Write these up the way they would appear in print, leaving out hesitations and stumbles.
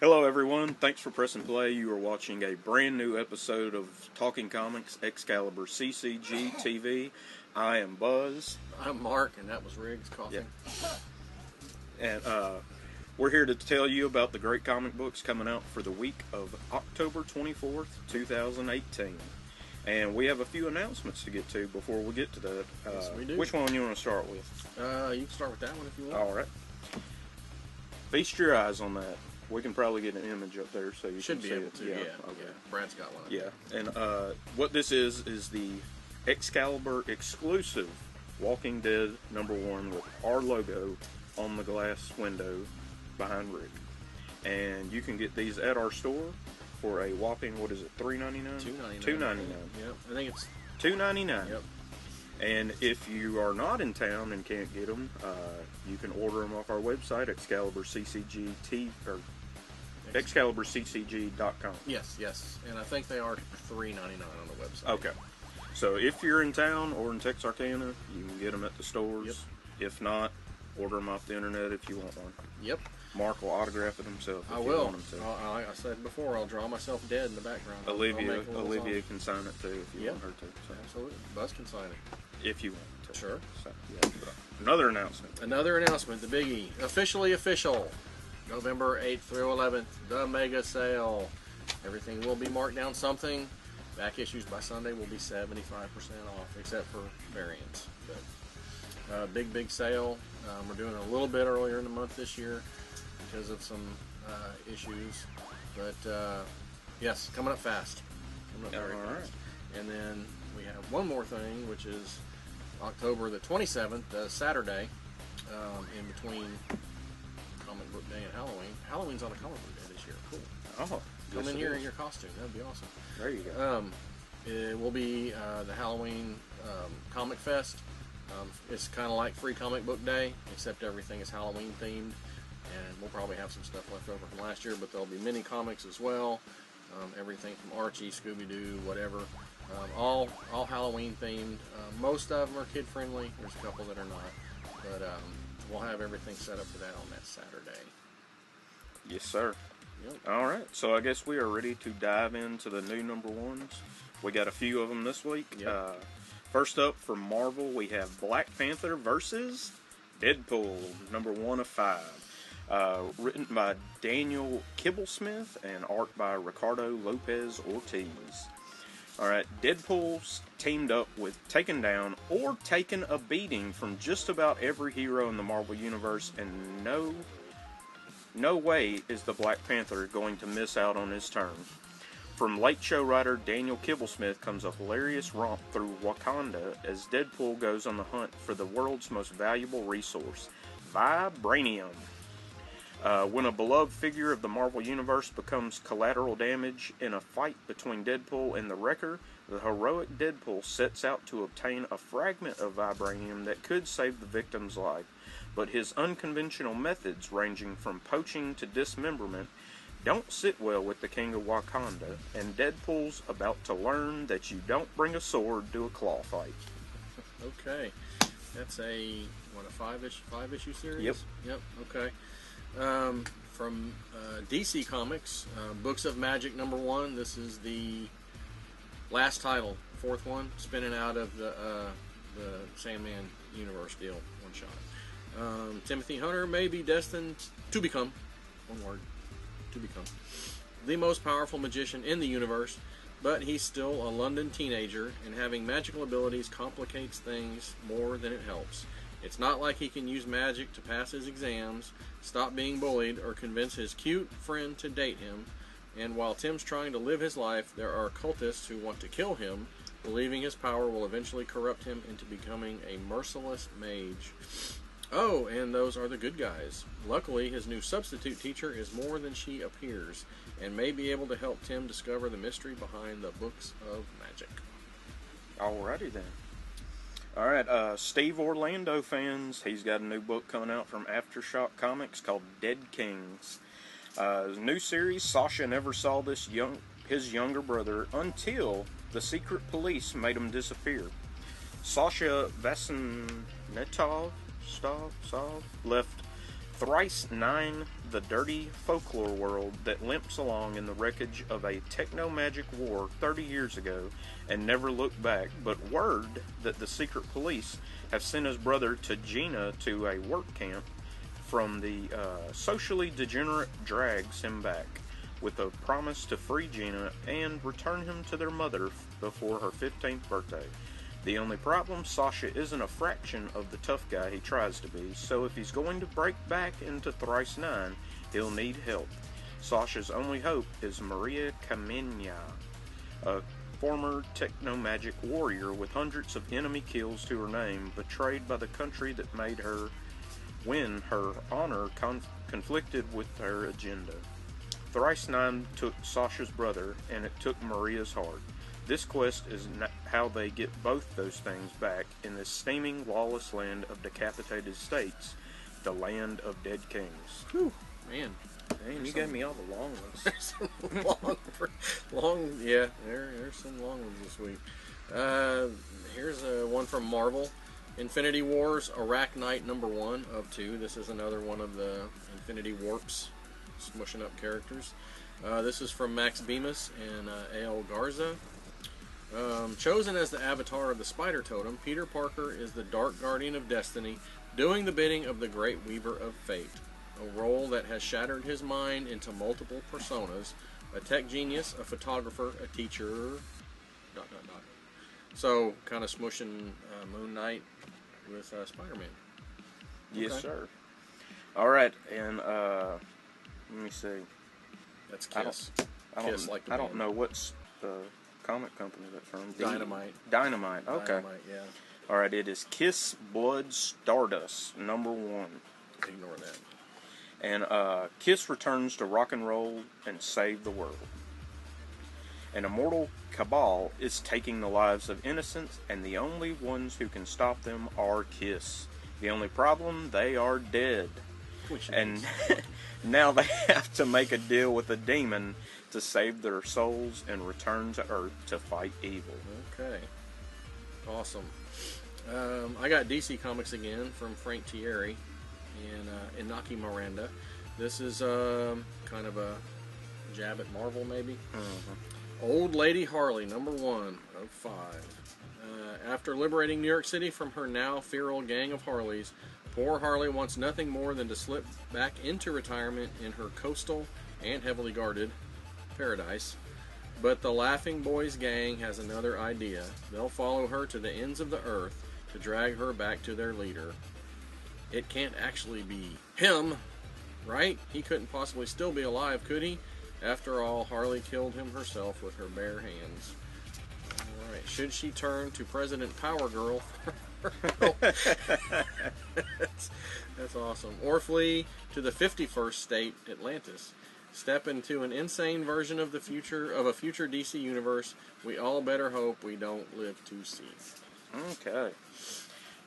Hello everyone, thanks for pressing play. You are watching a brand new episode of Talking Comics Excalibur CCG TV. I am Buzz. I'm Mark, and that was Riggs coughing. Yeah. And we're here to tell you about the great comic books coming out for the week of October 24th, 2018. And we have a few announcements to get to before we get to that. Yes, we do. Which one you want to start with? You can start with that one if you want. Alright. Feast your eyes on that. We can probably get an image up there so you should can be see able it. to. Yeah. Okay. Brad's got one. Yeah, and what this is the Excalibur exclusive Walking Dead #1 with our logo on the glass window behind Rick. And you can get these at our store for a whopping, what is it, $3.99? $2.99. Yep, I think it's $2.99. Yep. And if you are not in town and can't get them, you can order them off our website, ExcaliburCCG.com. Yes, and I think they are $3.99 on the website. Okay, so if you're in town or in Texarkana, you can get them at the stores. Yep. If not, order them off the internet if you want one. Yep. Mark will autograph it himself. I if will. You want him to. Like I said before, I'll draw myself dead in the background. Olivia can sign it too if you want her to. So. Absolutely. Buzz can sign it. If you want to. Sure. So, yeah. Another announcement. The biggie. Officially official. November 8th through 11th, the mega sale. Everything will be marked down something. Back issues by Sunday will be 75% off, except for variants. But big sale. We're doing it a little bit earlier in the month this year because of some issues. But yes, coming up fast. Coming up very fast. And then we have one more thing, which is October the 27th, Saturday, in between Comic Book Day and Halloween. Halloween's on a Comic Book Day this year. Cool. Oh, come in here in your costume. That'd be awesome. There you go. It will be the Halloween Comic Fest. It's kind of like Free Comic Book Day, except everything is Halloween themed. And we'll probably have some stuff left over from last year, but there'll be mini comics as well. Everything from Archie, Scooby-Doo, whatever. All Halloween themed. Most of them are kid friendly. There's a couple that are not. But we'll have everything set up for that on that Saturday. Yes, sir. Yep. All right, so I guess we are ready to dive into the new #1s. We got a few of them this week. Yep. First up from Marvel, we have Black Panther versus Deadpool, #1 of 5. Written by Daniel Kibblesmith and art by Ricardo Lopez Ortiz. Alright, Deadpool's teamed up with taken down or taken a beating from just about every hero in the Marvel Universe, and no way is the Black Panther going to miss out on his turn. From Late Show writer Daniel Kibblesmith comes a hilarious romp through Wakanda as Deadpool goes on the hunt for the world's most valuable resource, Vibranium. When a beloved figure of the Marvel Universe becomes collateral damage in a fight between Deadpool and the Wrecker, the heroic Deadpool sets out to obtain a fragment of Vibranium that could save the victim's life. But his unconventional methods, ranging from poaching to dismemberment, don't sit well with the King of Wakanda, and Deadpool's about to learn that you don't bring a sword to a claw fight. Okay. That's a 5-issue series? Yep. Okay. From DC Comics, Books of Magic #1. This is the last title, 4th one, spinning out of the Sandman universe deal, one shot. Timothy Hunter may be destined to become, one word, to become, the most powerful magician in the universe, but he's still a London teenager, and having magical abilities complicates things more than it helps. It's not like he can use magic to pass his exams, stop being bullied, or convince his cute friend to date him. And while Tim's trying to live his life, there are cultists who want to kill him, believing his power will eventually corrupt him into becoming a merciless mage. Oh, and those are the good guys. Luckily, his new substitute teacher is more than she appears, and may be able to help Tim discover the mystery behind the Books of Magic. Alrighty then. Alright, Steve Orlando fans, he's got a new book coming out from Aftershock Comics called Dead Kings. New series, Sasha never saw his younger brother until the secret police made him disappear. Sasha Vasilnetov left Thrice 9, the dirty folklore world that limps along in the wreckage of a techno-magic war 30 years ago and never looked back, but word that the secret police have sent his brother to Gina to a work camp from the socially degenerate drags him back with a promise to free Gina and return him to their mother before her 15th birthday. The only problem, Sasha isn't a fraction of the tough guy he tries to be, so if he's going to break back into Thrice 9, he'll need help. Sasha's only hope is Maria Kamenia, a former techno-magic warrior with hundreds of enemy kills to her name, betrayed by the country that made her when her honor conflicted with her agenda. Thrice 9 took Sasha's brother, and it took Maria's heart. This quest is how they get both those things back in this steaming, lawless land of decapitated states, the land of dead kings. Whew, man. Damn, you gave me all the long ones. There's some long ones this week. Here's one from Marvel. Infinity Wars, Arachnite #1 of 2. This is another one of the Infinity Warps smushing up characters. This is from Max Bemis and A.L. Garza. Chosen as the avatar of the Spider Totem, Peter Parker is the Dark Guardian of Destiny, doing the bidding of the Great Weaver of Fate, a role that has shattered his mind into multiple personas, a tech genius, a photographer, a teacher, ... So, kind of smushing Moon Knight with Spider-Man. Yes, Okay. sir. All right, and let me see. That's Kiss. I don't know what's the comic company that's from. Dynamite. Dynamite. Okay. Dynamite, yeah. All right. It is Kiss Blood Stardust #1. Ignore that. And Kiss returns to rock and roll and save the world. An immortal cabal is taking the lives of innocents, and the only ones who can stop them are Kiss. The only problem, they are dead. And now they have to make a deal with a demon to save their souls and return to Earth to fight evil. Okay. Awesome. I got DC Comics again from Frank Thierry and Inaki Miranda. This is kind of a jab at Marvel, maybe. Old Lady Harley, #1 of 5. After liberating New York City from her now feral gang of Harleys, poor Harley wants nothing more than to slip back into retirement in her coastal and heavily guarded paradise. But the Laughing Boys gang has another idea. They'll follow her to the ends of the earth to drag her back to their leader. It can't actually be him, right? He couldn't possibly still be alive, could he? After all, Harley killed him herself with her bare hands. Alright, should she turn to President Power Girl? That's awesome. Or flee to the 51st state, Atlantis. Step into an insane version of a future DC universe we all better hope we don't live to see. Okay.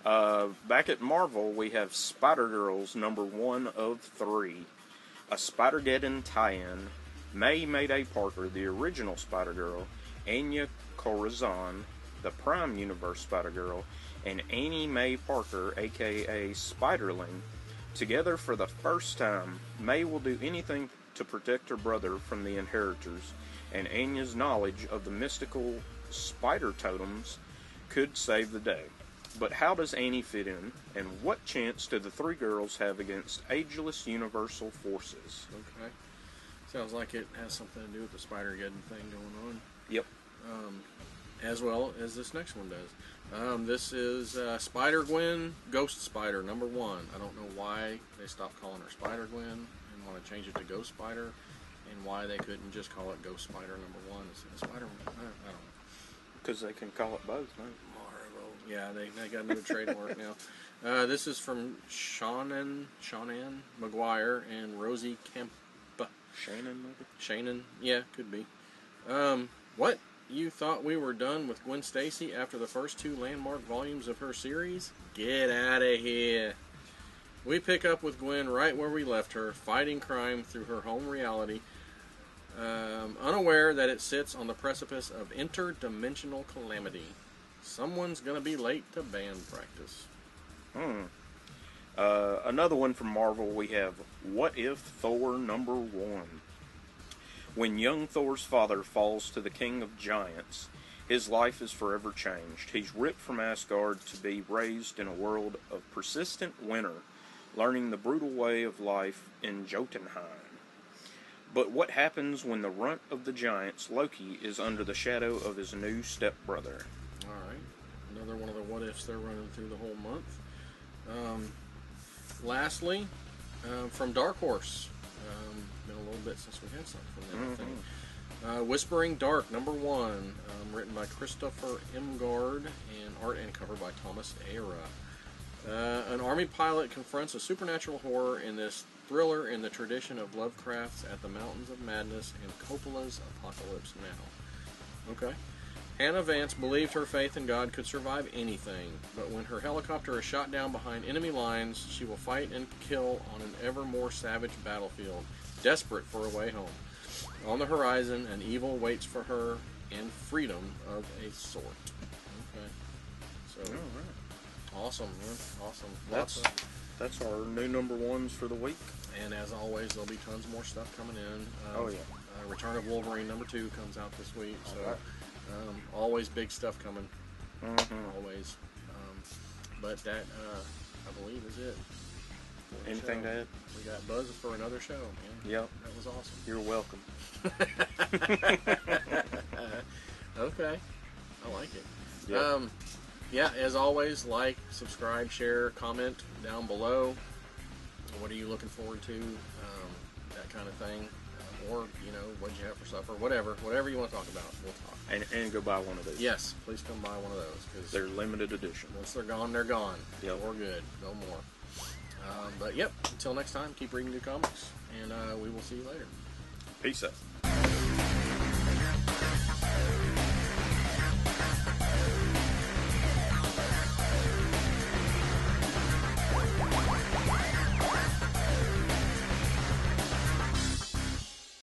Back at Marvel, we have Spider-Girls #1 of 3. A Spider-Geddon tie-in. May Mayday Parker, the original Spider-Girl, Anya Corazon, the Prime Universe Spider-Girl, and Annie Mae Parker, aka Spiderling, together for the first time. May will do anything to protect her brother from the Inheritors, and Anya's knowledge of the mystical spider totems could save the day. But how does Annie fit in, and what chance do the three girls have against ageless universal forces? Okay. Sounds like it has something to do with the Spider-Geddon thing going on. Yep. As well as this next one does. This is Spider-Gwen, Ghost Spider, #1. I don't know why they stopped calling her Spider-Gwen and want to change it to Ghost Spider, and why they couldn't just call it Ghost Spider #1 instead of Spider-Man. I don't know. Because they can call it both, no? Yeah, they got another trademark now. This is from Shannon McGuire and Rosie Kemp. Shannon, maybe? Shannon, yeah, could be. What? You thought we were done with Gwen Stacy after the first 2 landmark volumes of her series? Get out of here. We pick up with Gwen right where we left her, fighting crime through her home reality, unaware that it sits on the precipice of interdimensional calamity. Someone's gonna be late to band practice. Another one from Marvel, we have What If Thor #1. When young Thor's father falls to the King of Giants, his life is forever changed. He's ripped from Asgard to be raised in a world of persistent winter, learning the brutal way of life in Jotunheim. But what happens when the runt of the giants, Loki, is under the shadow of his new stepbrother? Alright, another one of the what-ifs they're running through the whole month. Lastly, from Dark Horse. Been a little bit since we had something from them, I think. Whispering Dark, #1, written by Christopher Imgard, and art and cover by Thomas Ara. An army pilot confronts a supernatural horror in this thriller in the tradition of Lovecraft's At the Mountains of Madness and Coppola's Apocalypse Now. Okay. Hannah Vance believed her faith in God could survive anything, but when her helicopter is shot down behind enemy lines, she will fight and kill on an ever more savage battlefield, desperate for a way home. On the horizon, an evil waits for her and freedom of a sort. Okay. So, All right. Awesome, man. Awesome. That's our new #1s for the week. And as always, there'll be tons more stuff coming in. Oh, yeah. Return of Wolverine #2 comes out this week. So, Right. always big stuff coming. Mm-hmm. Always. But that, I believe, is it. Anything to add? We got buzz for another show, man. Yep. That was awesome. You're welcome. Okay. I like it. Yep. Yeah, as always, like, subscribe, share, comment down below. What are you looking forward to? That kind of thing. Or, what did you have for supper? Whatever you want to talk about, we'll talk. And go buy one of those. Yes, please come buy one of those. Cause they're limited edition. once they're gone, they're gone. Yep. We're good. No more. But, yep, until next time, keep reading new comics. And we will see you later. Peace out.